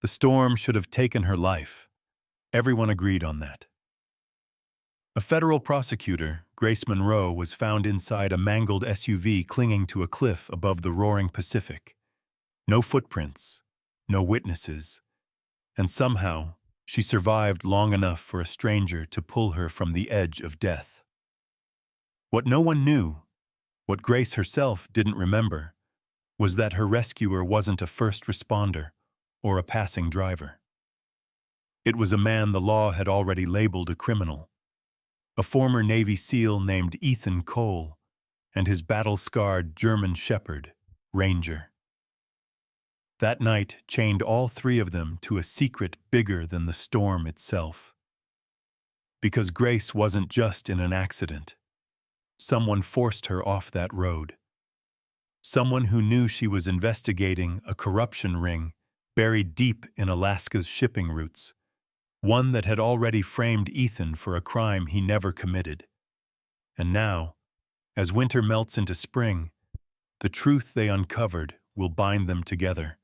The storm should have taken her life. Everyone agreed on that. A federal prosecutor, Grace Monroe, was found inside a mangled SUV clinging to a cliff above the roaring Pacific. No footprints, no witnesses, and somehow she survived long enough for a stranger to pull her from the edge of death. What no one knew, what Grace herself didn't remember, was that her rescuer wasn't a first responder or a passing driver. It was a man the law had already labeled a criminal, a former Navy SEAL named Ethan Cole, and his battle-scarred German Shepherd, Ranger. That night chained all three of them to a secret bigger than the storm itself. Because Grace wasn't just in an accident. Someone forced her off that road. Someone who knew she was investigating a corruption ring buried deep in Alaska's shipping routes, one that had already framed Ethan for a crime he never committed. And now, as winter melts into spring, the truth they uncovered will bind them together,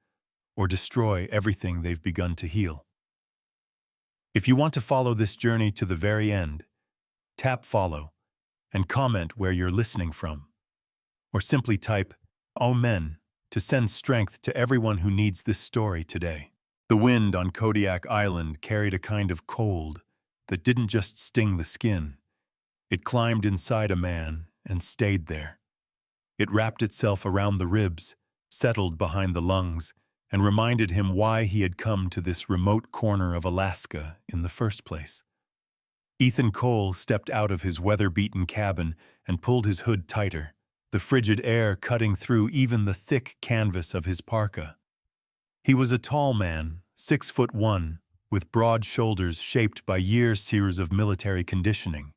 or destroy everything they've begun to heal. If you want to follow this journey to the very end, tap follow and comment where you're listening from. Or simply type "Amen" to send strength to everyone who needs this story today. The wind on Kodiak Island carried a kind of cold that didn't just sting the skin. It climbed inside a man and stayed there. It wrapped itself around the ribs, settled behind the lungs, and reminded him why he had come to this remote corner of Alaska in the first place. Ethan Cole stepped out of his weather-beaten cabin and pulled his hood tighter, the frigid air cutting through even the thick canvas of his parka. He was a tall man, 6'1", with broad shoulders shaped by years of military conditioning.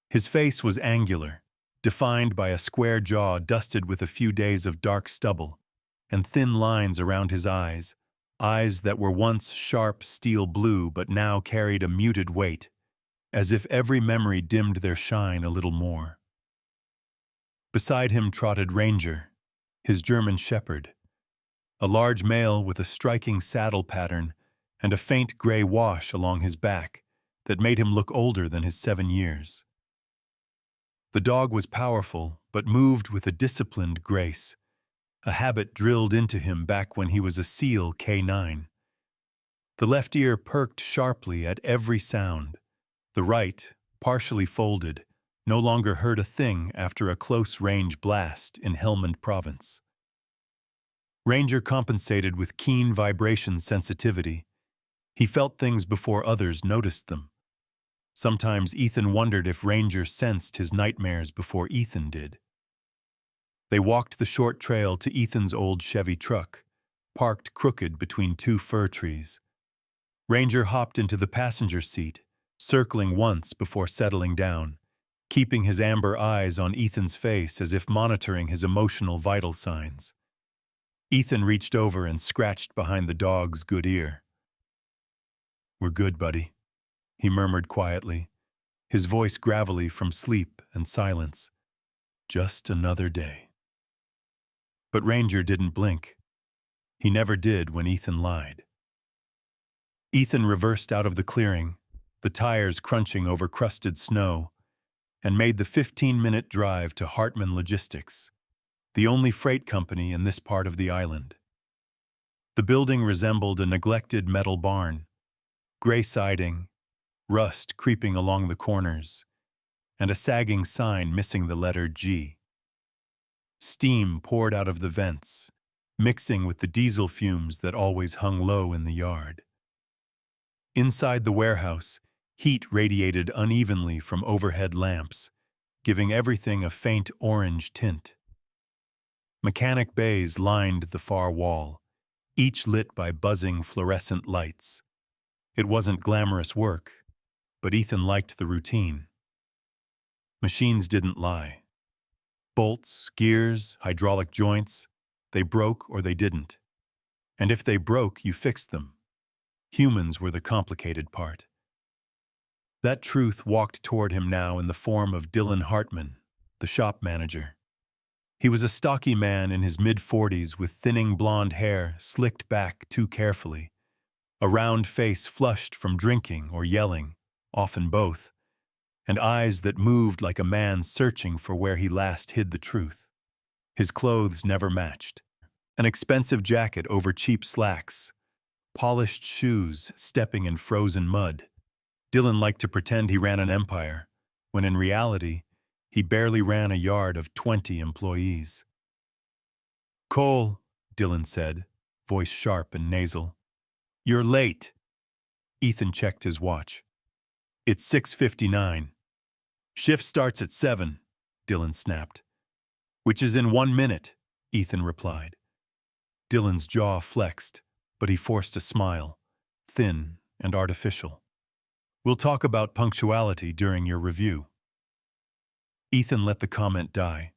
His face was angular, defined by a square jaw dusted with a few days of dark stubble, and thin lines around his eyes that were once sharp steel blue but now carried a muted weight, as if every memory dimmed their shine a little more. Beside him trotted Ranger, his German Shepherd, a large male with a striking saddle pattern and a faint gray wash along his back that made him look older than his 7 years. The dog was powerful but moved with a disciplined grace, a habit drilled into him back when he was a SEAL K9. The left ear perked sharply at every sound. The right, partially folded, no longer heard a thing after a close-range blast in Helmand Province. Ranger compensated with keen vibration sensitivity. He felt things before others noticed them. Sometimes Ethan wondered if Ranger sensed his nightmares before Ethan did. They walked the short trail to Ethan's old Chevy truck, parked crooked between two fir trees. Ranger hopped into the passenger seat, circling once before settling down, keeping his amber eyes on Ethan's face as if monitoring his emotional vital signs. Ethan reached over and scratched behind the dog's good ear. "We're good, buddy," he murmured quietly, his voice gravelly from sleep and silence. "Just another day." But Ranger didn't blink. He never did when Ethan lied. Ethan reversed out of the clearing, the tires crunching over crusted snow, and made the 15-minute drive to Hartman Logistics, the only freight company in this part of the island. The building resembled a neglected metal barn, gray siding, rust creeping along the corners, and a sagging sign missing the letter G. Steam poured out of the vents, mixing with the diesel fumes that always hung low in the yard. Inside the warehouse, heat radiated unevenly from overhead lamps, giving everything a faint orange tint. Mechanic bays lined the far wall, each lit by buzzing fluorescent lights. It wasn't glamorous work, but Ethan liked the routine. Machines didn't lie. Bolts, gears, hydraulic joints, they broke or they didn't. And if they broke, you fixed them. Humans were the complicated part. That truth walked toward him now in the form of Dylan Hartman, the shop manager. He was a stocky man in his mid-40s with thinning blonde hair slicked back too carefully, a round face flushed from drinking or yelling, often both, and eyes that moved like a man searching for where he last hid the truth. His clothes never matched. An expensive jacket over cheap slacks, polished shoes stepping in frozen mud. Dylan liked to pretend he ran an empire, when in reality, he barely ran a yard of 20 employees. "Cole," Dylan said, voice sharp and nasal. "You're late." Ethan checked his watch. "It's 6:59. "Shift starts at 7, Dylan snapped. "Which is in 1 minute, Ethan replied. Dylan's jaw flexed, but he forced a smile, thin and artificial. "We'll talk about punctuality during your review." Ethan let the comment die.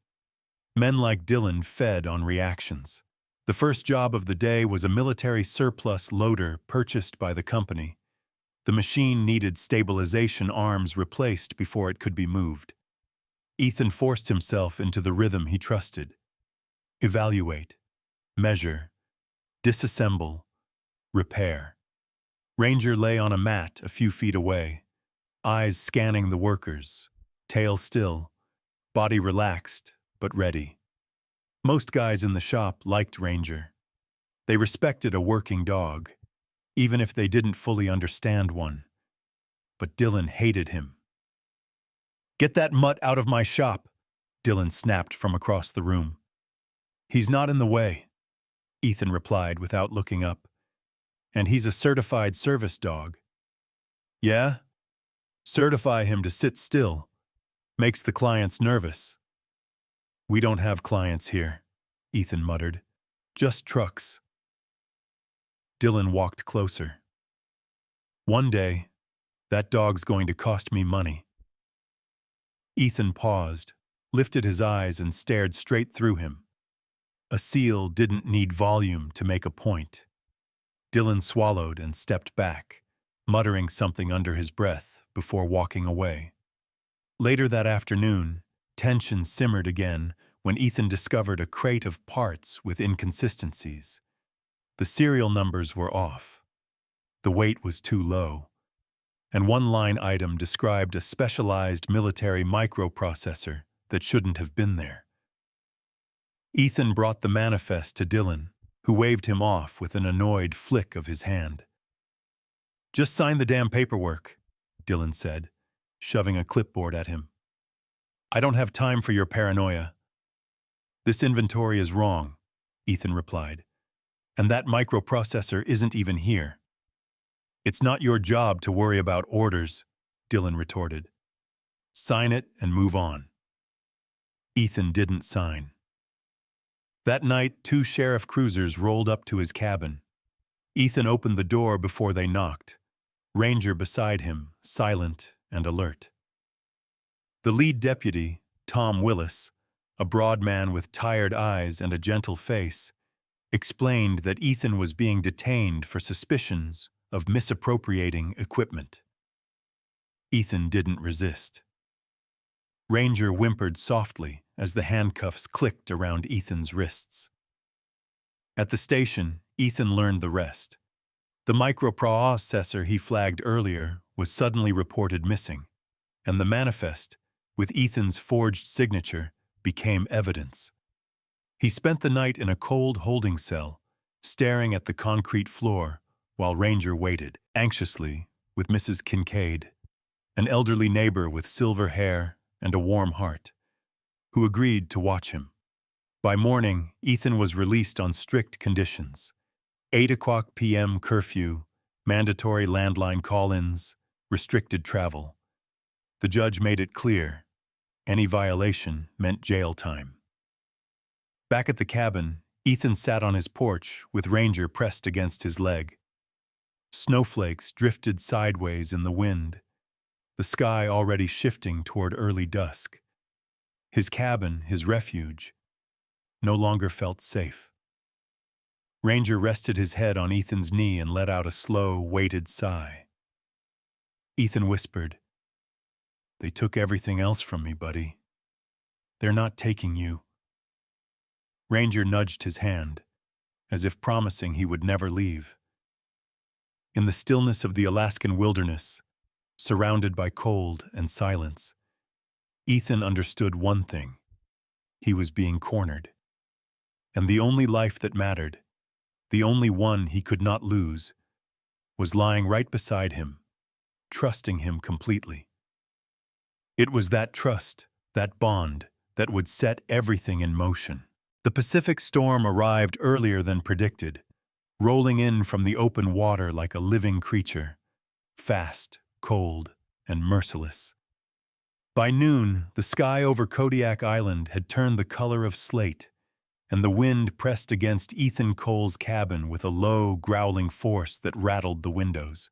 Men like Dylan fed on reactions. The first job of the day was a military surplus loader purchased by the company. The machine needed stabilization arms replaced before it could be moved. Ethan forced himself into the rhythm he trusted. Evaluate, measure, disassemble, repair. Ranger lay on a mat a few feet away, eyes scanning the workers, tail still, body relaxed but ready. Most guys in the shop liked Ranger. They respected a working dog, even if they didn't fully understand one. But Dylan hated him. "Get that mutt out of my shop," Dylan snapped from across the room. "He's not in the way," Ethan replied without looking up. "And he's a certified service dog." "Yeah? Certify him to sit still. Makes the clients nervous." "We don't have clients here," Ethan muttered. "Just trucks." Dylan walked closer. "One day, that dog's going to cost me money." Ethan paused, lifted his eyes and stared straight through him. A seal didn't need volume to make a point. Dylan swallowed and stepped back, muttering something under his breath before walking away. Later that afternoon, tension simmered again when Ethan discovered a crate of parts with inconsistencies. The serial numbers were off. The weight was too low, and one line item described a specialized military microprocessor that shouldn't have been there. Ethan brought the manifest to Dylan, who waved him off with an annoyed flick of his hand. "Just sign the damn paperwork," Dylan said, shoving a clipboard at him. "I don't have time for your paranoia." "This inventory is wrong," Ethan replied. "And that microprocessor isn't even here." "It's not your job to worry about orders," Dylan retorted. "Sign it and move on." Ethan didn't sign. That night, 2 sheriff cruisers rolled up to his cabin. Ethan opened the door before they knocked, Ranger beside him, silent and alert. The lead deputy, Tom Willis, a broad man with tired eyes and a gentle face, explained that Ethan was being detained for suspicions of misappropriating equipment. Ethan didn't resist. Ranger whimpered softly as the handcuffs clicked around Ethan's wrists. At the station, Ethan learned the rest. The microprocessor he flagged earlier was suddenly reported missing, and the manifest, with Ethan's forged signature, became evidence. He spent the night in a cold holding cell, staring at the concrete floor, while Ranger waited, anxiously, with Mrs. Kincaid, an elderly neighbor with silver hair and a warm heart, who agreed to watch him. By morning, Ethan was released on strict conditions. 8 p.m. curfew, mandatory landline call-ins, restricted travel. The judge made it clear, any violation meant jail time. Back at the cabin, Ethan sat on his porch with Ranger pressed against his leg. Snowflakes drifted sideways in the wind, the sky already shifting toward early dusk. His cabin, his refuge, no longer felt safe. Ranger rested his head on Ethan's knee and let out a slow, weighted sigh. Ethan whispered, "They took everything else from me, buddy. They're not taking you." Ranger nudged his hand, as if promising he would never leave. In the stillness of the Alaskan wilderness, surrounded by cold and silence, Ethan understood one thing. He was being cornered. And the only life that mattered, the only one he could not lose, was lying right beside him, trusting him completely. It was that trust, that bond, that would set everything in motion. The Pacific storm arrived earlier than predicted, rolling in from the open water like a living creature, fast, cold, and merciless. By noon, the sky over Kodiak Island had turned the color of slate, and the wind pressed against Ethan Cole's cabin with a low, growling force that rattled the windows.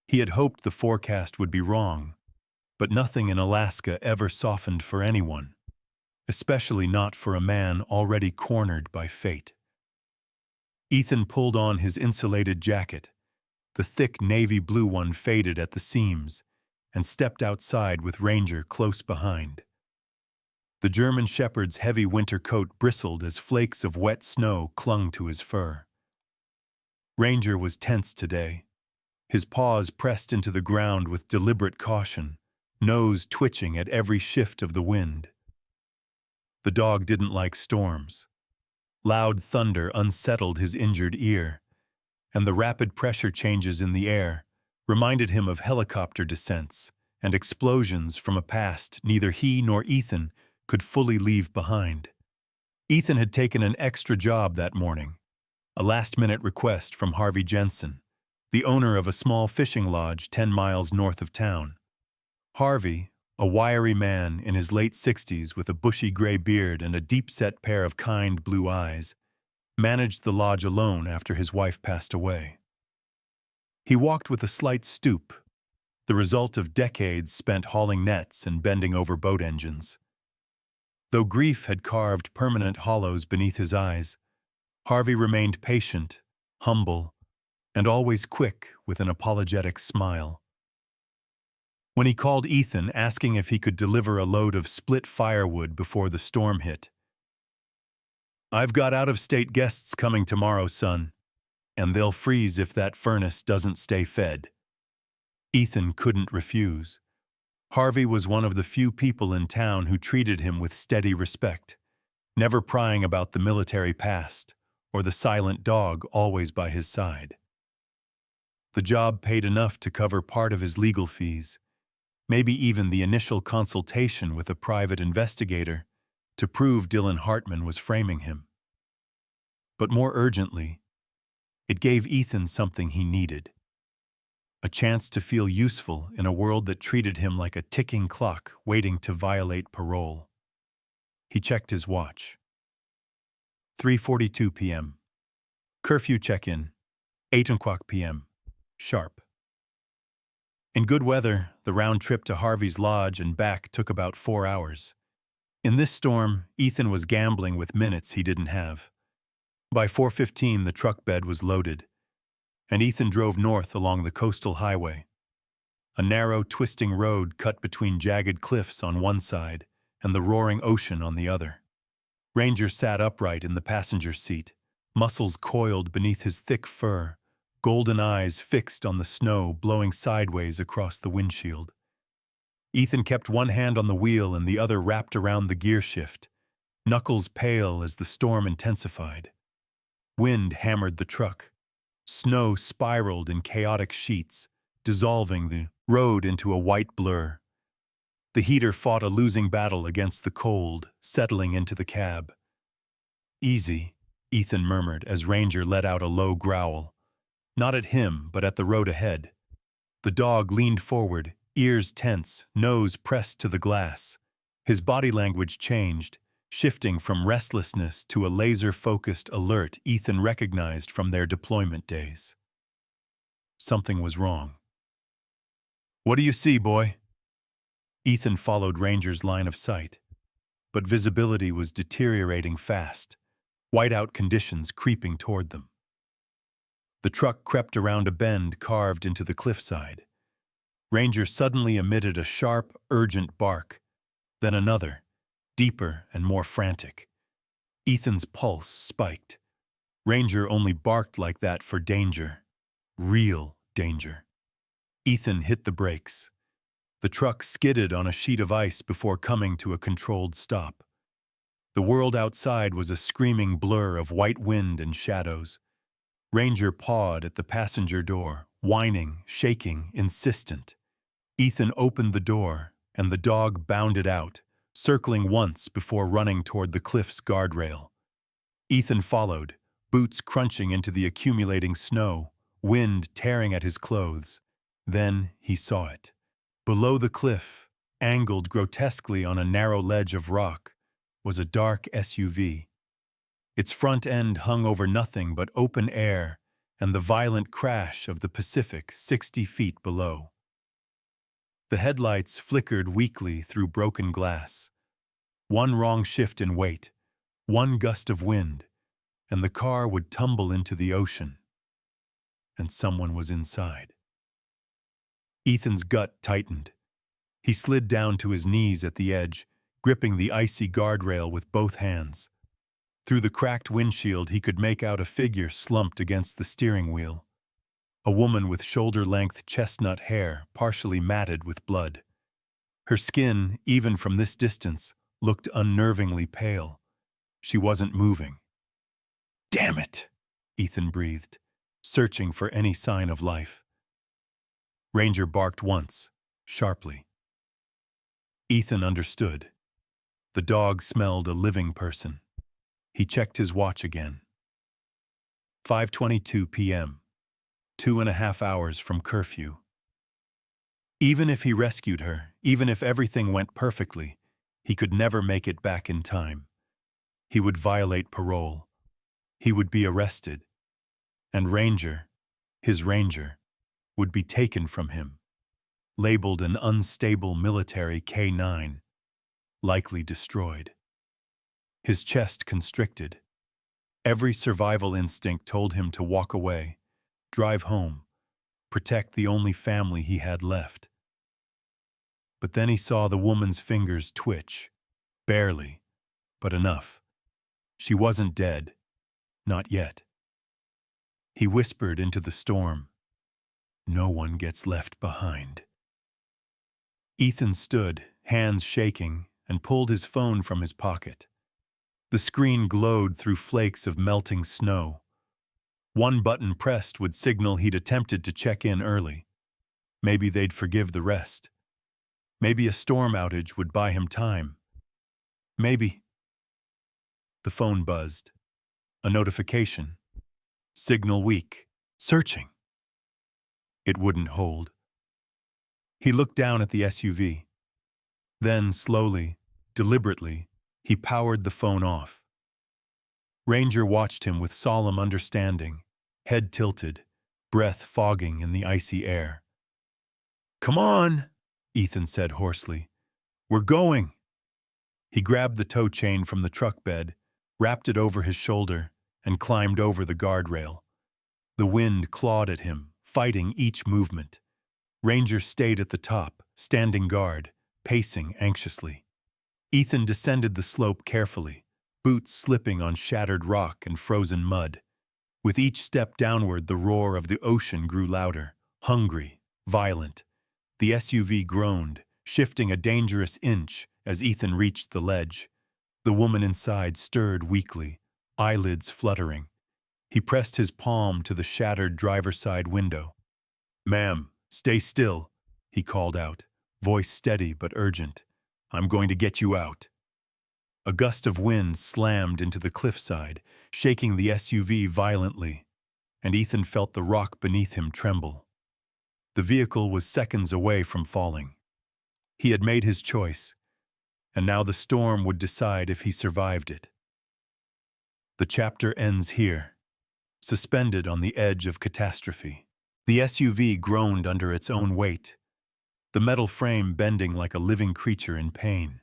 He had hoped the forecast would be wrong, but nothing in Alaska ever softened for anyone, especially not for a man already cornered by fate. Ethan pulled on his insulated jacket. The thick navy blue one faded at the seams, and stepped outside with Ranger close behind. The German shepherd's heavy winter coat bristled as flakes of wet snow clung to his fur. Ranger was tense today, his paws pressed into the ground with deliberate caution, nose twitching at every shift of the wind. The dog didn't like storms. Loud thunder unsettled his injured ear, and the rapid pressure changes in the air reminded him of helicopter descents and explosions from a past neither he nor Ethan could fully leave behind. Ethan had taken an extra job that morning, a last-minute request from Harvey Jensen, the owner of a small fishing lodge 10 miles north of town. Harvey, a wiry man in his late 60s with a bushy gray beard and a deep-set pair of kind blue eyes, managed the lodge alone after his wife passed away. He walked with a slight stoop, the result of decades spent hauling nets and bending over boat engines. Though grief had carved permanent hollows beneath his eyes, Harvey remained patient, humble, and always quick with an apologetic smile. When he called Ethan asking if he could deliver a load of split firewood before the storm hit, "I've got out-of-state guests coming tomorrow, son, and they'll freeze if that furnace doesn't stay fed." Ethan couldn't refuse. Harvey was one of the few people in town who treated him with steady respect, never prying about the military past or the silent dog always by his side. The job paid enough to cover part of his legal fees, maybe even the initial consultation with a private investigator to prove Dylan Hartman was framing him. But more urgently, it gave Ethan something he needed. A chance to feel useful in a world that treated him like a ticking clock waiting to violate parole. He checked his watch. 3:42 p.m. Curfew check-in, 8 o'clock p.m. Sharp. In good weather, the round trip to Harvey's lodge and back took about 4 hours. In this storm, Ethan was gambling with minutes he didn't have. By 4:15, the truck bed was loaded, and Ethan drove north along the coastal highway. A narrow, twisting road cut between jagged cliffs on one side and the roaring ocean on the other. Ranger sat upright in the passenger seat, muscles coiled beneath his thick fur, golden eyes fixed on the snow blowing sideways across the windshield. Ethan kept one hand on the wheel and the other wrapped around the gear shift, knuckles pale as the storm intensified. Wind hammered the truck. Snow spiraled in chaotic sheets, dissolving the road into a white blur. The heater fought a losing battle against the cold, settling into the cab. "Easy," Ethan murmured as Ranger let out a low growl. Not at him, but at the road ahead. The dog leaned forward, ears tense, nose pressed to the glass. His body language changed, shifting from restlessness to a laser-focused alert Ethan recognized from their deployment days. Something was wrong. "What do you see, boy?" Ethan followed Ranger's line of sight, but visibility was deteriorating fast, whiteout conditions creeping toward them. The truck crept around a bend carved into the cliffside. Ranger suddenly emitted a sharp, urgent bark, then another, deeper and more frantic. Ethan's pulse spiked. Ranger only barked like that for danger. Real danger. Ethan hit the brakes. The truck skidded on a sheet of ice before coming to a controlled stop. The world outside was a screaming blur of white wind and shadows. Ranger pawed at the passenger door, whining, shaking, insistent. Ethan opened the door, and the dog bounded out, circling once before running toward the cliff's guardrail. Ethan followed, boots crunching into the accumulating snow, wind tearing at his clothes. Then he saw it. Below the cliff, angled grotesquely on a narrow ledge of rock, was a dark SUV. Its front end hung over nothing but open air and the violent crash of the Pacific 60 feet below. The headlights flickered weakly through broken glass. One wrong shift in weight, one gust of wind, and the car would tumble into the ocean. And someone was inside. Ethan's gut tightened. He slid down to his knees at the edge, gripping the icy guardrail with both hands. Through the cracked windshield, he could make out a figure slumped against the steering wheel. A woman with shoulder-length chestnut hair, partially matted with blood. Her skin, even from this distance, looked unnervingly pale. She wasn't moving. "Damn it!" Ethan breathed, searching for any sign of life. Ranger barked once, sharply. Ethan understood. The dog smelled a living person. He checked his watch again. 5:22 p.m., 2.5 hours from curfew. Even if he rescued her, even if everything went perfectly, he could never make it back in time. He would violate parole. He would be arrested. And Ranger, his Ranger, would be taken from him, labeled an unstable military K-9, likely destroyed. His chest constricted. Every survival instinct told him to walk away, drive home, protect the only family he had left. But then he saw the woman's fingers twitch. Barely, but enough. She wasn't dead. Not yet. He whispered into the storm, "No one gets left behind." Ethan stood, hands shaking, and pulled his phone from his pocket. The screen glowed through flakes of melting snow. One button pressed would signal he'd attempted to check in early. Maybe they'd forgive the rest. Maybe a storm outage would buy him time. Maybe. The phone buzzed. A notification. Signal weak. Searching. It wouldn't hold. He looked down at the SUV. Then, slowly, deliberately, he powered the phone off. Ranger watched him with solemn understanding, head tilted, breath fogging in the icy air. "Come on," Ethan said hoarsely. "We're going." He grabbed the tow chain from the truck bed, wrapped it over his shoulder, and climbed over the guardrail. The wind clawed at him, fighting each movement. Ranger stayed at the top, standing guard, pacing anxiously. Ethan descended the slope carefully, boots slipping on shattered rock and frozen mud. With each step downward, the roar of the ocean grew louder, hungry, violent. The SUV groaned, shifting a dangerous inch as Ethan reached the ledge. The woman inside stirred weakly, eyelids fluttering. He pressed his palm to the shattered driver's side window. "Ma'am, stay still," he called out, voice steady but urgent. "I'm going to get you out." A gust of wind slammed into the cliffside, shaking the SUV violently, and Ethan felt the rock beneath him tremble. The vehicle was seconds away from falling. He had made his choice, and now the storm would decide if he survived it. The chapter ends here, suspended on the edge of catastrophe. The SUV groaned under its own weight, the metal frame bending like a living creature in pain.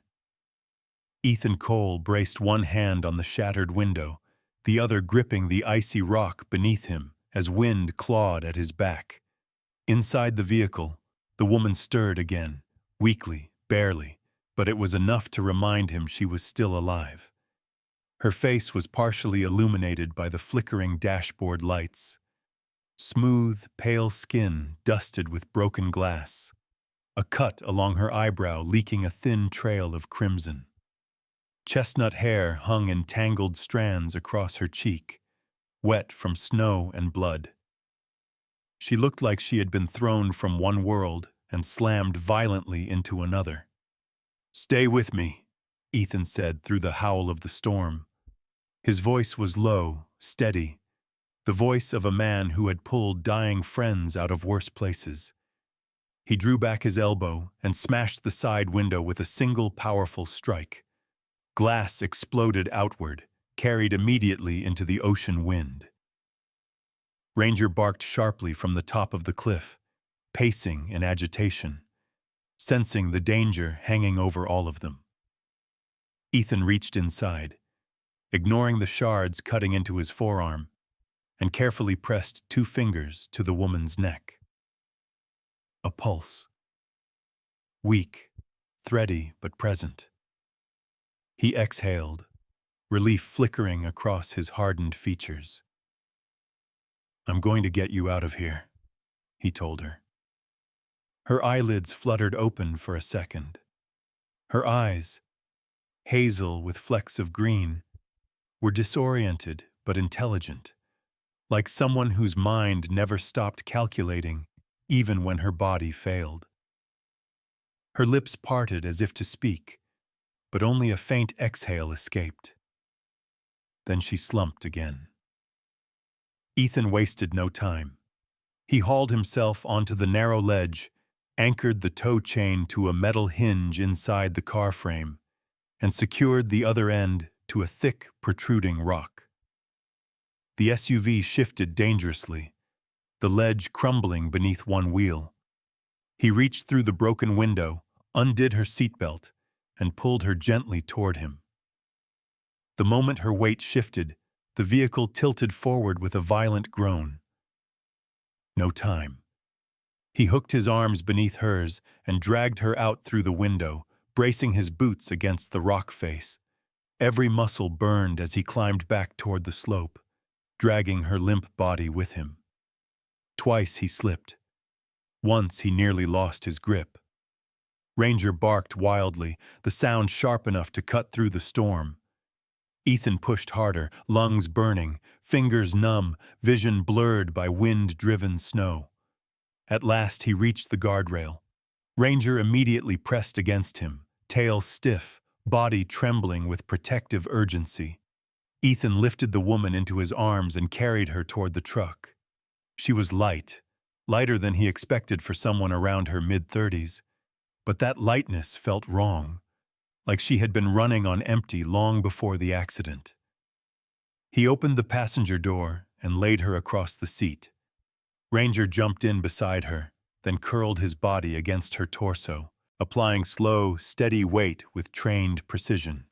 Ethan Cole braced one hand on the shattered window, the other gripping the icy rock beneath him as wind clawed at his back. Inside the vehicle, the woman stirred again, weakly, barely, but it was enough to remind him she was still alive. Her face was partially illuminated by the flickering dashboard lights. Smooth, pale skin dusted with broken glass, a cut along her eyebrow leaking a thin trail of crimson. Chestnut hair hung in tangled strands across her cheek, wet from snow and blood. She looked like she had been thrown from one world and slammed violently into another. "Stay with me," Ethan said through the howl of the storm. His voice was low, steady, the voice of a man who had pulled dying friends out of worse places. He drew back his elbow and smashed the side window with a single powerful strike. Glass exploded outward, carried immediately into the ocean wind. Ranger barked sharply from the top of the cliff, pacing in agitation, sensing the danger hanging over all of them. Ethan reached inside, ignoring the shards cutting into his forearm, and carefully pressed 2 fingers to the woman's neck. A pulse. Weak, thready but present. He exhaled, relief flickering across his hardened features. "I'm going to get you out of here," he told her. Her eyelids fluttered open for a second. Her eyes, hazel with flecks of green, were disoriented but intelligent, like someone whose mind never stopped calculating, even when her body failed. Her lips parted as if to speak, but only a faint exhale escaped. Then she slumped again. Ethan wasted no time. He hauled himself onto the narrow ledge, anchored the tow chain to a metal hinge inside the car frame, and secured the other end to a thick, protruding rock. The SUV shifted dangerously, the ledge crumbling beneath one wheel. He reached through the broken window, undid her seatbelt, and pulled her gently toward him. The moment her weight shifted, the vehicle tilted forward with a violent groan. No time. He hooked his arms beneath hers and dragged her out through the window, bracing his boots against the rock face. Every muscle burned as he climbed back toward the slope, dragging her limp body with him. Twice he slipped. Once he nearly lost his grip. Ranger barked wildly, the sound sharp enough to cut through the storm. Ethan pushed harder, lungs burning, fingers numb, vision blurred by wind-driven snow. At last he reached the guardrail. Ranger immediately pressed against him, tail stiff, body trembling with protective urgency. Ethan lifted the woman into his arms and carried her toward the truck. She was light, lighter than he expected for someone around her mid-30s. But that lightness felt wrong, like she had been running on empty long before the accident. He opened the passenger door and laid her across the seat. Ranger jumped in beside her, then curled his body against her torso, applying slow, steady weight with trained precision.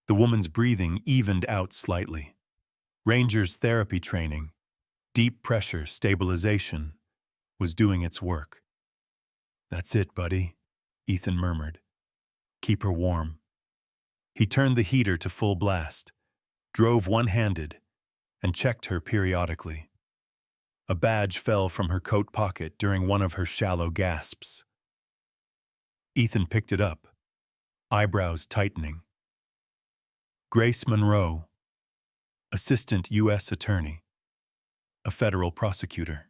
The woman's breathing evened out slightly. Ranger's therapy training, deep pressure stabilization, was doing its work. "That's it, buddy," Ethan murmured. "Keep her warm." He turned the heater to full blast, drove one-handed, and checked her periodically. A badge fell from her coat pocket during one of her shallow gasps. Ethan picked it up, eyebrows tightening. Grace Monroe, Assistant U.S. Attorney, a federal prosecutor.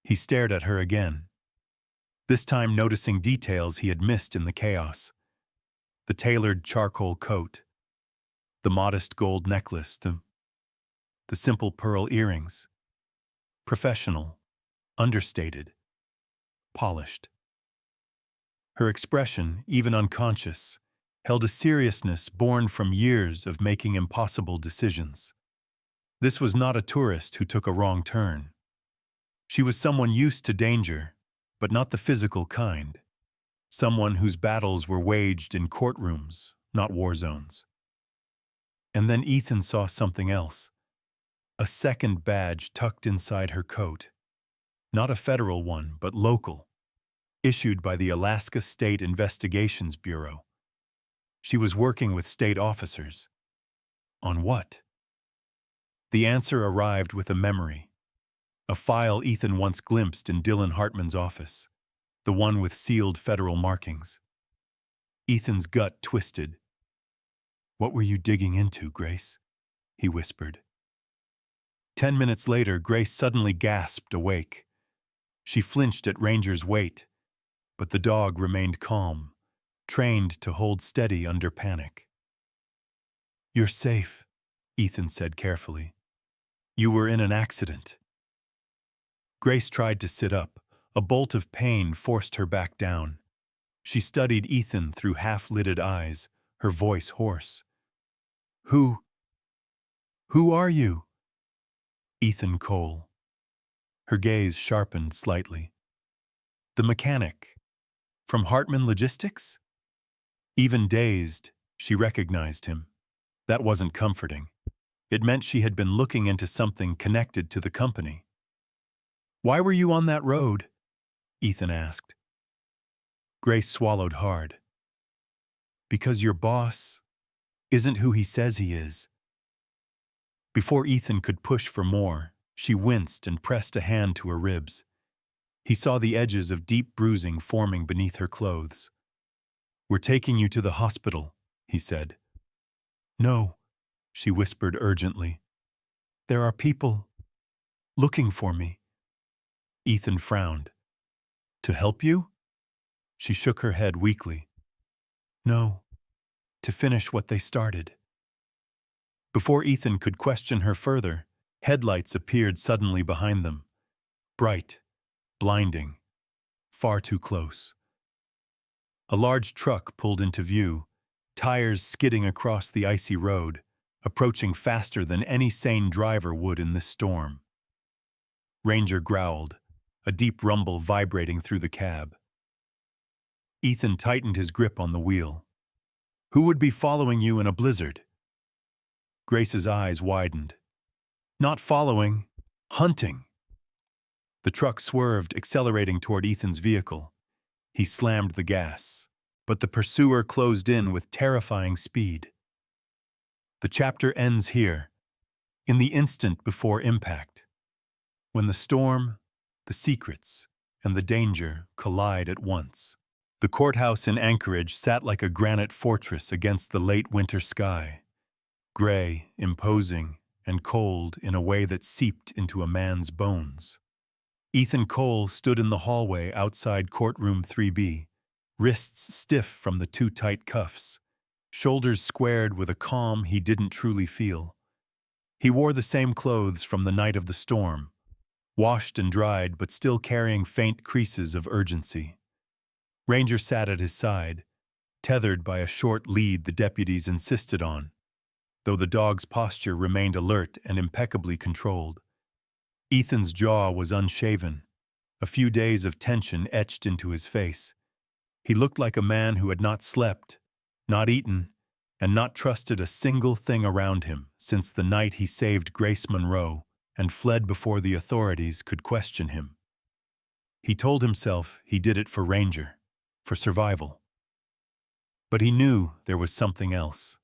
He stared at her again, this time noticing details he had missed in the chaos. The tailored charcoal coat, the modest gold necklace, the simple pearl earrings. Professional, understated, polished. Her expression, even unconscious, held a seriousness born from years of making impossible decisions. This was not a tourist who took a wrong turn. She was someone used to danger, but not the physical kind. Someone whose battles were waged in courtrooms, not war zones. And then Ethan saw something else. A second badge tucked inside her coat. Not a federal one, but local. Issued by the Alaska State Investigations Bureau. She was working with state officers. On what? The answer arrived with a memory. a file Ethan once glimpsed in Dylan Hartman's office, the one with sealed federal markings. Ethan's gut twisted. "What were you digging into, Grace?" he whispered. 10 minutes later, Grace suddenly gasped awake. She flinched at Ranger's weight, but the dog remained calm, trained to hold steady under panic. "You're safe," Ethan said carefully. "You were in an accident." Grace tried to sit up. A bolt of pain forced her back down. She studied Ethan through half-lidded eyes, her voice hoarse. Who are you?" "Ethan Cole." Her gaze sharpened slightly. "The mechanic. From Hartman Logistics?" Even dazed, she recognized him. That wasn't comforting. It meant she had been looking into something connected to the company. "Why were you on that road?" Ethan asked. Grace swallowed hard. "Because your boss isn't who he says he is." Before Ethan could push for more, she winced and pressed a hand to her ribs. He saw the edges of deep bruising forming beneath her clothes. "We're taking you to the hospital," he said. "No," she whispered urgently. "There are people looking for me." Ethan frowned. "To help you?" She shook her head weakly. "No, to finish what they started." Before Ethan could question her further, headlights appeared suddenly behind them. Bright, blinding, far too close. A large truck pulled into view, tires skidding across the icy road, approaching faster than any sane driver would in this storm. Ranger growled, a deep rumble vibrating through the cab. Ethan tightened his grip on the wheel. "Who would be following you in a blizzard?" Grace's eyes widened. "Not following, hunting." The truck swerved, accelerating toward Ethan's vehicle. He slammed the gas, but the pursuer closed in with terrifying speed. The chapter ends here, in the instant before impact, when the storm, the secrets, and the danger collide at once. The courthouse in Anchorage sat like a granite fortress against the late winter sky, gray, imposing, and cold in a way that seeped into a man's bones. Ethan Cole stood in the hallway outside courtroom 3B, wrists stiff from the too tight cuffs, shoulders squared with a calm he didn't truly feel. He wore the same clothes from the night of the storm, washed and dried but still carrying faint creases of urgency. Ranger sat at his side, tethered by a short lead the deputies insisted on, though the dog's posture remained alert and impeccably controlled. Ethan's jaw was unshaven, a few days of tension etched into his face. He looked like a man who had not slept, not eaten, and not trusted a single thing around him since the night he saved Grace Monroe and fled before the authorities could question him. He told himself he did it for Ranger, for survival. But he knew there was something else.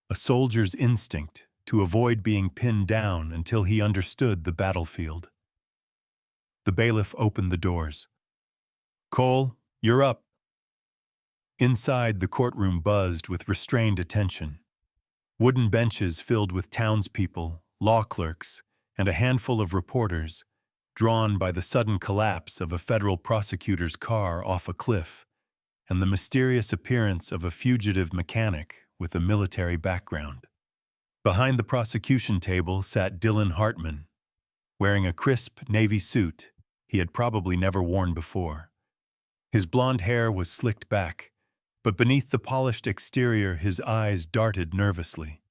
A soldier's instinct to avoid being pinned down until he understood the battlefield. The bailiff opened the doors. "Cole, you're up." Inside, the courtroom buzzed with restrained attention. Wooden benches filled with townspeople, law clerks, and a handful of reporters, drawn by the sudden collapse of a federal prosecutor's car off a cliff and the mysterious appearance of a fugitive mechanic with a military background. Behind the prosecution table sat Dylan Hartman, wearing a crisp navy suit he had probably never worn before. His blonde hair was slicked back, but beneath the polished exterior his eyes darted nervously.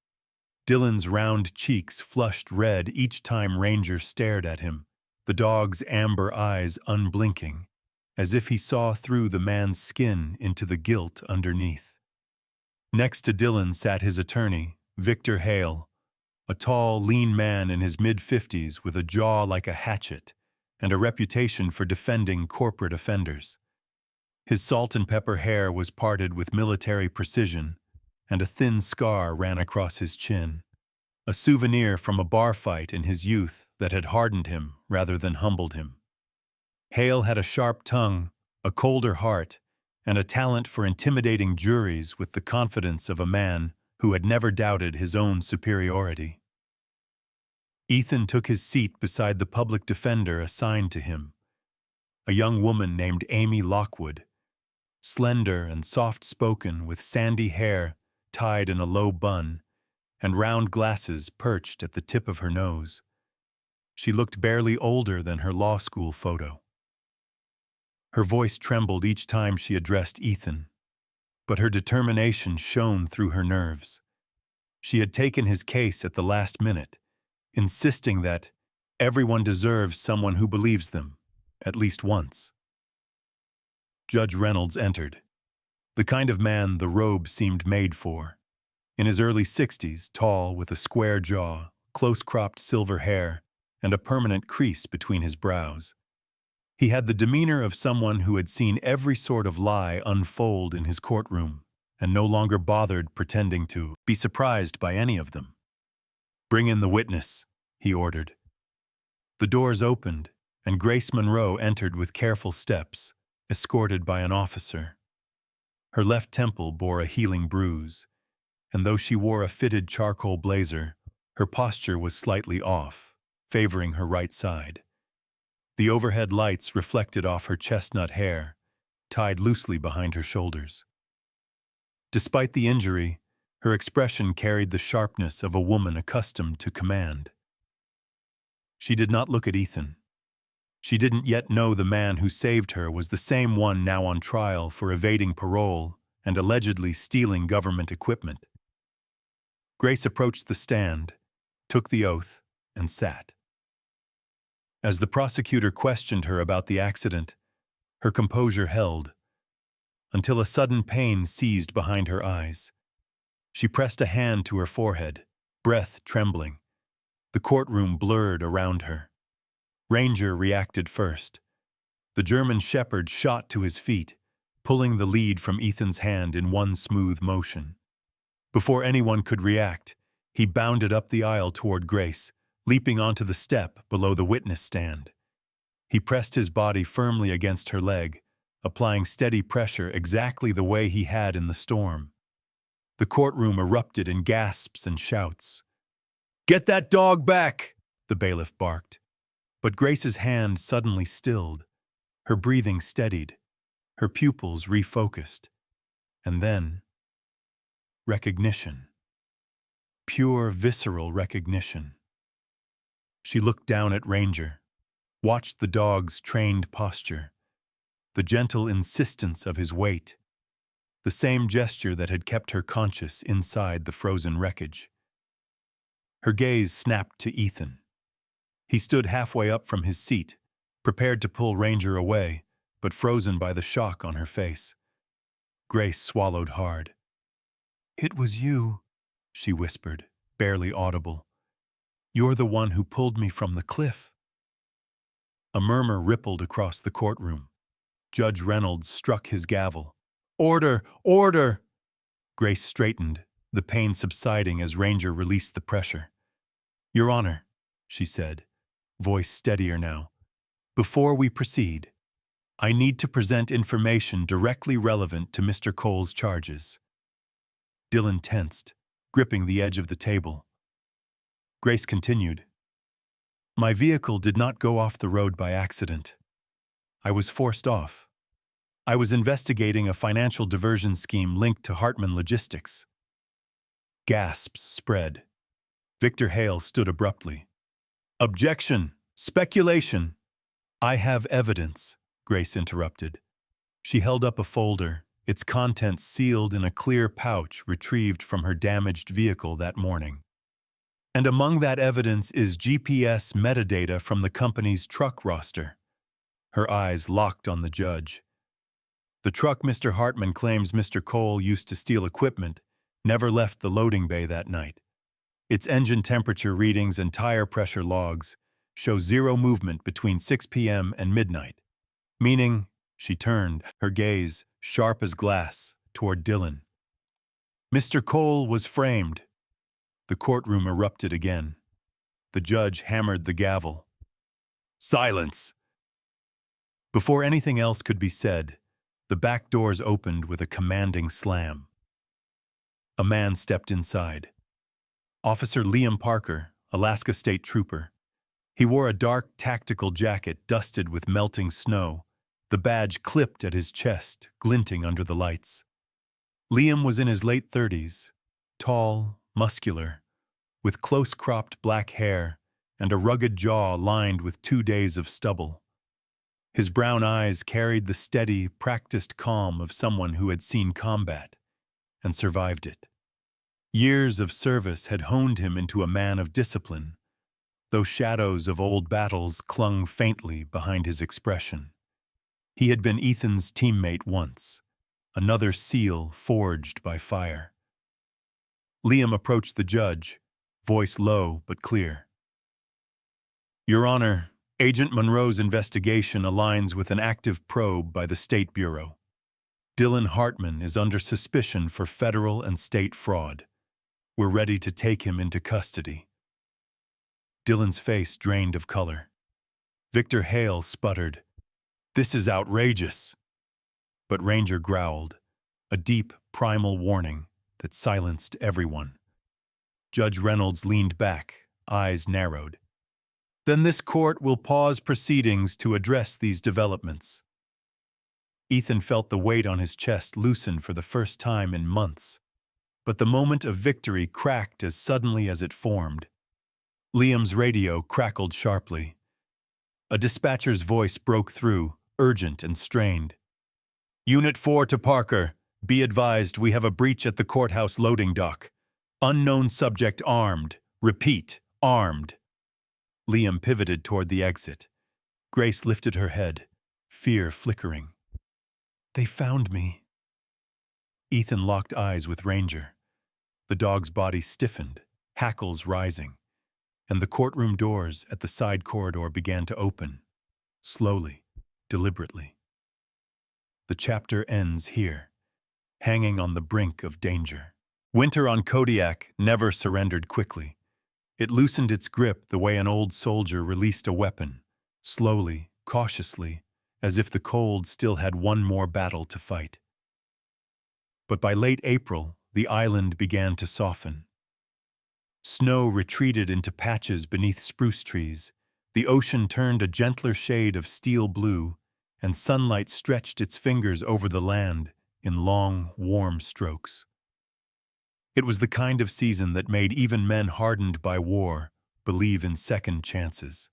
Dylan's round cheeks flushed red each time Ranger stared at him, the dog's amber eyes unblinking, as if he saw through the man's skin into the guilt underneath. Next to Dylan sat his attorney, Victor Hale, a tall, lean man in his mid-50s with a jaw like a hatchet and a reputation for defending corporate offenders. His salt-and-pepper hair was parted with military precision, and a thin scar ran across his chin, a souvenir from a bar fight in his youth that had hardened him rather than humbled him. Hale had a sharp tongue, a colder heart, and a talent for intimidating juries with the confidence of a man who had never doubted his own superiority. Ethan took his seat beside the public defender assigned to him, a young woman named Amy Lockwood, slender and soft-spoken with sandy hair tied in a low bun and round glasses perched at the tip of her nose. She looked barely older than her law school photo. Her voice trembled each time she addressed Ethan, but her determination shone through her nerves. She had taken his case at the last minute, insisting that everyone deserves someone who believes them, at least once. Judge Reynolds entered, the kind of man the robe seemed made for. In his early 60s, tall with a square jaw, close-cropped silver hair, and a permanent crease between his brows. He had the demeanor of someone who had seen every sort of lie unfold in his courtroom and no longer bothered pretending to be surprised by any of them. "Bring in the witness," he ordered. The doors opened, and Grace Monroe entered with careful steps, escorted by an officer. Her left temple bore a healing bruise, and though she wore a fitted charcoal blazer, her posture was slightly off, favoring her right side. The overhead lights reflected off her chestnut hair, tied loosely behind her shoulders. Despite the injury, her expression carried the sharpness of a woman accustomed to command. She did not look at Ethan. She didn't yet know the man who saved her was the same one now on trial for evading parole and allegedly stealing government equipment. Grace approached the stand, took the oath, and sat. As the prosecutor questioned her about the accident, her composure held, until a sudden pain seized behind her eyes. She pressed a hand to her forehead, breath trembling. The courtroom blurred around her. Ranger reacted first. The German shepherd shot to his feet, pulling the lead from Ethan's hand in one smooth motion. Before anyone could react, he bounded up the aisle toward Grace, leaping onto the step below the witness stand. He pressed his body firmly against her leg, applying steady pressure exactly the way he had in the storm. The courtroom erupted in gasps and shouts. "Get that dog back!" the bailiff barked. But Grace's hand suddenly stilled. Her breathing steadied, her pupils refocused. And then, recognition. Pure, visceral recognition. She looked down at Ranger, watched the dog's trained posture, the gentle insistence of his weight, the same gesture that had kept her conscious inside the frozen wreckage. Her gaze snapped to Ethan. He stood halfway up from his seat, prepared to pull Ranger away, but frozen by the shock on her face. Grace swallowed hard. "It was you," she whispered, barely audible. "You're the one who pulled me from the cliff." A murmur rippled across the courtroom. Judge Reynolds struck his gavel. "Order! Order!" Grace straightened, the pain subsiding as Ranger released the pressure. "Your Honor," she said, voice steadier now, "before we proceed, I need to present information directly relevant to Mr. Cole's charges." Dylan tensed, gripping the edge of the table. Grace continued, "My vehicle did not go off the road by accident. I was forced off. I was investigating a financial diversion scheme linked to Hartman Logistics." Gasps spread. Victor Hale stood abruptly. "Objection! Speculation!" "I have evidence," Grace interrupted. She held up a folder, its contents sealed in a clear pouch retrieved from her damaged vehicle that morning. "And among that evidence is GPS metadata from the company's truck roster." Her eyes locked on the judge. "The truck Mr. Hartman claims Mr. Cole used to steal equipment never left the loading bay that night. Its engine temperature readings and tire pressure logs show zero movement between 6 p.m. and midnight. Meaning," she turned, her gaze, sharp as glass, toward Dylan. "Mr. Cole was framed." The courtroom erupted again. the judge hammered the gavel. Silence! Before anything else could be said, the back doors opened with a commanding slam. A man stepped inside. Officer Liam Parker, Alaska State Trooper. He wore a dark tactical jacket dusted with melting snow, the badge clipped at his chest, glinting under the lights. Liam was in his late 30s, tall, muscular, with close-cropped black hair and a rugged jaw lined with 2 days of stubble. His brown eyes carried the steady, practiced calm of someone who had seen combat and survived it. Years of service had honed him into a man of discipline, though shadows of old battles clung faintly behind his expression. He had been Ethan's teammate once, another SEAL forged by fire. Liam approached the judge, voice low but clear. Your Honor, Agent Monroe's investigation aligns with an active probe by the State Bureau. Dylan Hartman is under suspicion for federal and state fraud. We're ready to take him into custody. Dylan's face drained of color. Victor Hale sputtered, This is outrageous. But Ranger growled, a deep, primal warning that silenced everyone. Judge Reynolds leaned back, eyes narrowed. Then this court will pause proceedings to address these developments. Ethan felt the weight on his chest loosen for the first time in months, but the moment of victory cracked as suddenly as it formed. Liam's radio crackled sharply. A dispatcher's voice broke through, urgent and strained. Unit 4 to Parker. Be advised we have a breach at the courthouse loading dock. Unknown subject armed. Repeat, armed. Liam pivoted toward the exit. Grace lifted her head, fear flickering. They found me. Ethan locked eyes with Ranger. The dog's body stiffened, hackles rising, and the courtroom doors at the side corridor began to open, slowly, deliberately. The chapter ends here, hanging on the brink of danger. Winter on Kodiak never surrendered quickly. It loosened its grip the way an old soldier released a weapon, slowly, cautiously, as if the cold still had one more battle to fight. But by late April, the island began to soften. Snow retreated into patches beneath spruce trees, the ocean turned a gentler shade of steel blue, and sunlight stretched its fingers over the land in long, warm strokes. It was the kind of season that made even men hardened by war believe in second chances.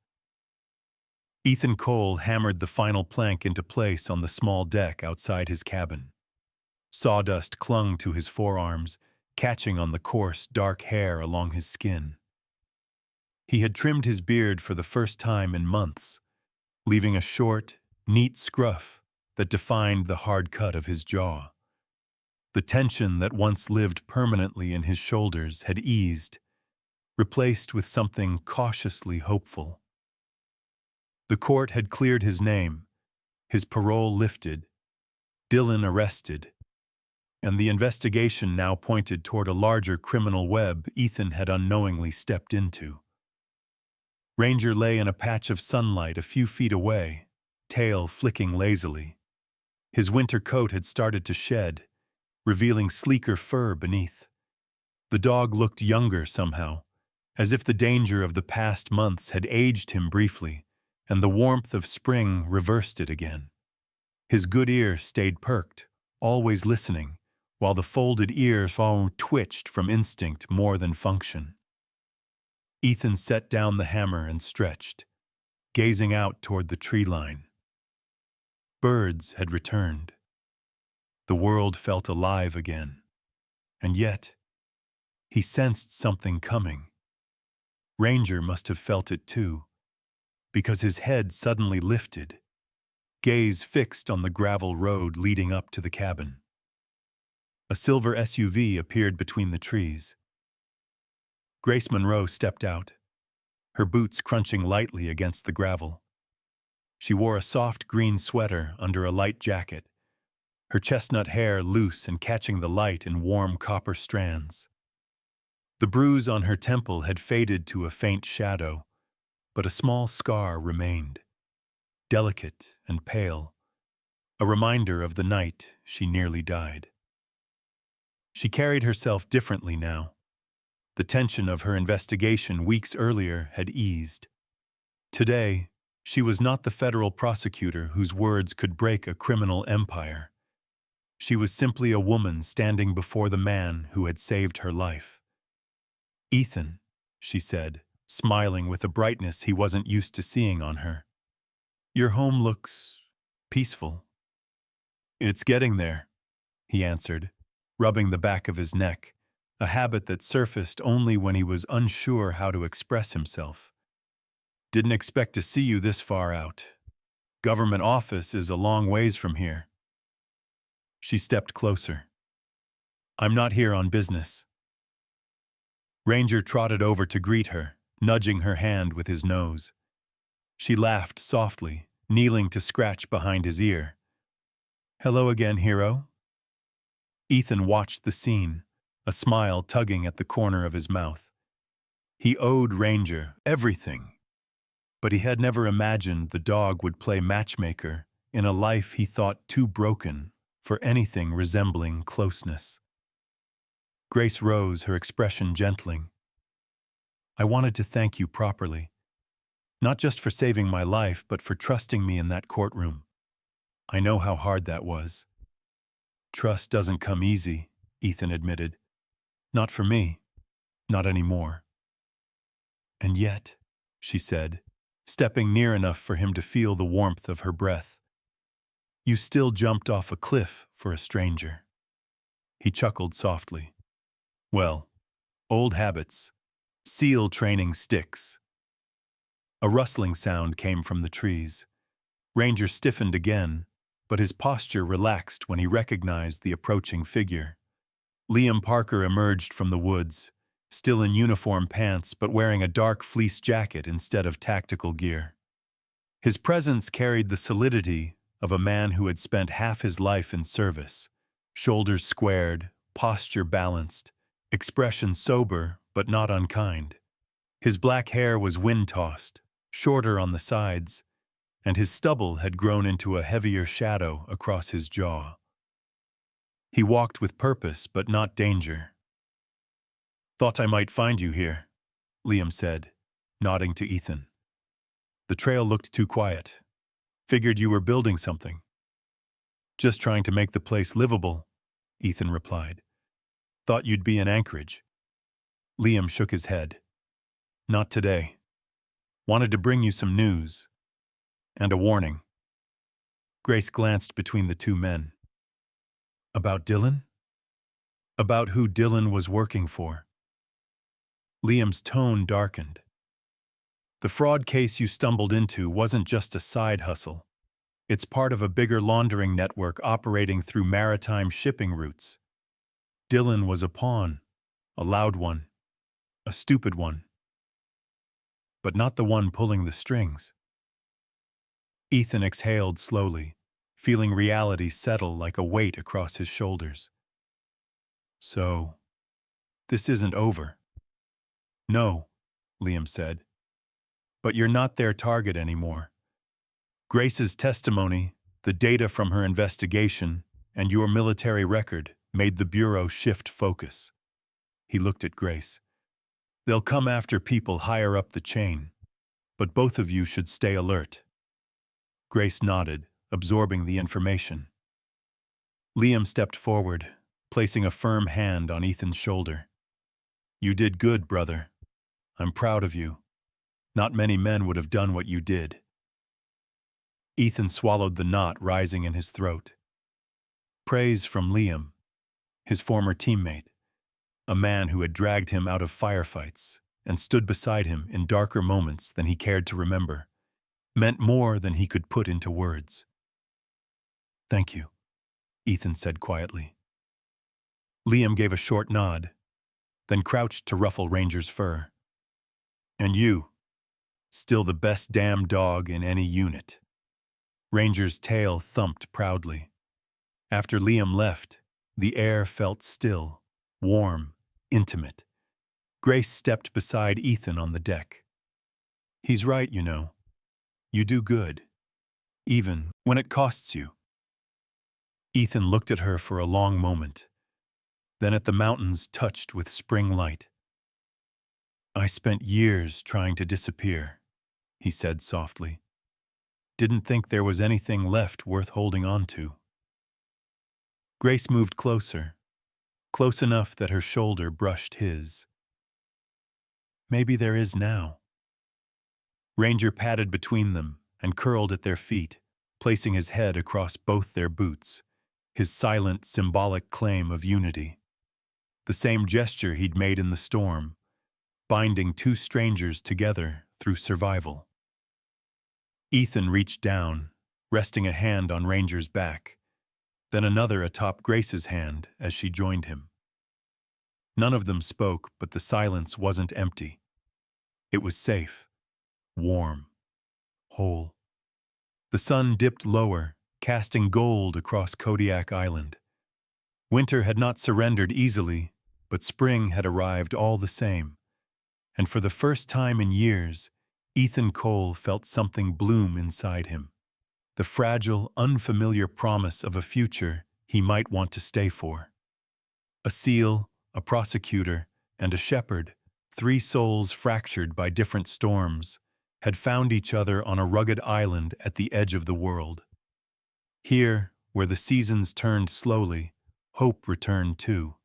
Ethan Cole hammered the final plank into place on the small deck outside his cabin. Sawdust clung to his forearms, catching on the coarse, dark hair along his skin. He had trimmed his beard for the first time in months, leaving a short, neat scruff that defined the hard cut of his jaw. The tension that once lived permanently in his shoulders had eased, replaced with something cautiously hopeful. The court had cleared his name, his parole lifted, Dylan arrested, and the investigation now pointed toward a larger criminal web Ethan had unknowingly stepped into. Ranger lay in a patch of sunlight a few feet away, tail flicking lazily. His winter coat had started to shed, revealing sleeker fur beneath. The dog looked younger somehow, as if the danger of the past months had aged him briefly, and the warmth of spring reversed it again. His good ear stayed perked, always listening, while the folded ears twitched from instinct more than function. Ethan set down the hammer and stretched, gazing out toward the tree line. Birds had returned. The world felt alive again. And yet, he sensed something coming. Ranger must have felt it too, because his head suddenly lifted, gaze fixed on the gravel road leading up to the cabin. A silver SUV appeared between the trees. Grace Monroe stepped out, her boots crunching lightly against the gravel. She wore a soft green sweater under a light jacket, her chestnut hair loose and catching the light in warm copper strands. The bruise on her temple had faded to a faint shadow, but a small scar remained, delicate and pale, a reminder of the night she nearly died. She carried herself differently now. The tension of her investigation weeks earlier had eased. Today, she was not the federal prosecutor whose words could break a criminal empire. She was simply a woman standing before the man who had saved her life. "Ethan," she said, smiling with a brightness he wasn't used to seeing on her. "Your home looks peaceful." "It's getting there," he answered, rubbing the back of his neck, a habit that surfaced only when he was unsure how to express himself. "Didn't expect to see you this far out. Government office is a long ways from here." She stepped closer. "I'm not here on business." Ranger trotted over to greet her, nudging her hand with his nose. She laughed softly, kneeling to scratch behind his ear. "Hello again, hero." Ethan watched the scene, a smile tugging at the corner of his mouth. He owed Ranger everything, but he had never imagined the dog would play matchmaker in a life he thought too broken for anything resembling closeness. Grace rose, her expression gentling. "I wanted to thank you properly, not just for saving my life, but for trusting me in that courtroom. I know how hard that was." "Trust doesn't come easy," Ethan admitted. "Not for me. Not anymore." "And yet," she said, stepping near enough for him to feel the warmth of her breath, "you still jumped off a cliff for a stranger." He chuckled softly. "Well, old habits. SEAL training sticks." A rustling sound came from the trees. Ranger stiffened again, but his posture relaxed when he recognized the approaching figure. Liam Parker emerged from the woods, still in uniform pants but wearing a dark fleece jacket instead of tactical gear. His presence carried the solidity of a man who had spent half his life in service, shoulders squared, posture balanced, expression sober but not unkind. His black hair was wind-tossed, shorter on the sides, and his stubble had grown into a heavier shadow across his jaw. He walked with purpose but not danger. "Thought I might find you here," Liam said, nodding to Ethan. "The trail looked too quiet. Figured you were building something." "Just trying to make the place livable," Ethan replied. "Thought you'd be in Anchorage." Liam shook his head. "Not today. Wanted to bring you some news. And a warning." Grace glanced between the two men. "About Dylan?" "About who Dylan was working for." Liam's tone darkened. "The fraud case you stumbled into wasn't just a side hustle. It's part of a bigger laundering network operating through maritime shipping routes. Dylan was a pawn, a loud one, a stupid one, but not the one pulling the strings." Ethan exhaled slowly, feeling reality settle like a weight across his shoulders. "So, this isn't over." "No," Liam said. "But you're not their target anymore. Grace's testimony, the data from her investigation, and your military record made the Bureau shift focus." He looked at Grace. "They'll come after people higher up the chain, but both of you should stay alert." Grace nodded, absorbing the information. Liam stepped forward, placing a firm hand on Ethan's shoulder. "You did good, brother. I'm proud of you. Not many men would have done what you did." Ethan swallowed the knot rising in his throat. Praise from Liam, his former teammate, a man who had dragged him out of firefights and stood beside him in darker moments than he cared to remember, meant more than he could put into words. "Thank you," Ethan said quietly. Liam gave a short nod, then crouched to ruffle Ranger's fur. "And you, still the best damn dog in any unit." Ranger's tail thumped proudly. After Liam left, the air felt still, warm, intimate. Grace stepped beside Ethan on the deck. He's right, you know. You do good, even when it costs you. Ethan looked at her for a long moment, then at the mountains touched with spring light. I spent years trying to disappear, he said softly. Didn't think there was anything left worth holding on to. Grace moved closer, close enough that her shoulder brushed his. Maybe there is now. Ranger padded between them and curled at their feet, placing his head across both their boots, his silent, symbolic claim of unity. The same gesture he'd made in the storm, binding two strangers together through survival. Ethan reached down, resting a hand on Ranger's back, then another atop Grace's hand as she joined him. None of them spoke, but the silence wasn't empty. It was safe, warm, whole. The sun dipped lower, casting gold across Kodiak Island. Winter had not surrendered easily, but spring had arrived all the same. And for the first time in years, Ethan Cole felt something bloom inside him. The fragile, unfamiliar promise of a future he might want to stay for. A seal, a prosecutor, and a shepherd, three souls fractured by different storms, had found each other on a rugged island at the edge of the world. Here, where the seasons turned slowly, hope returned too.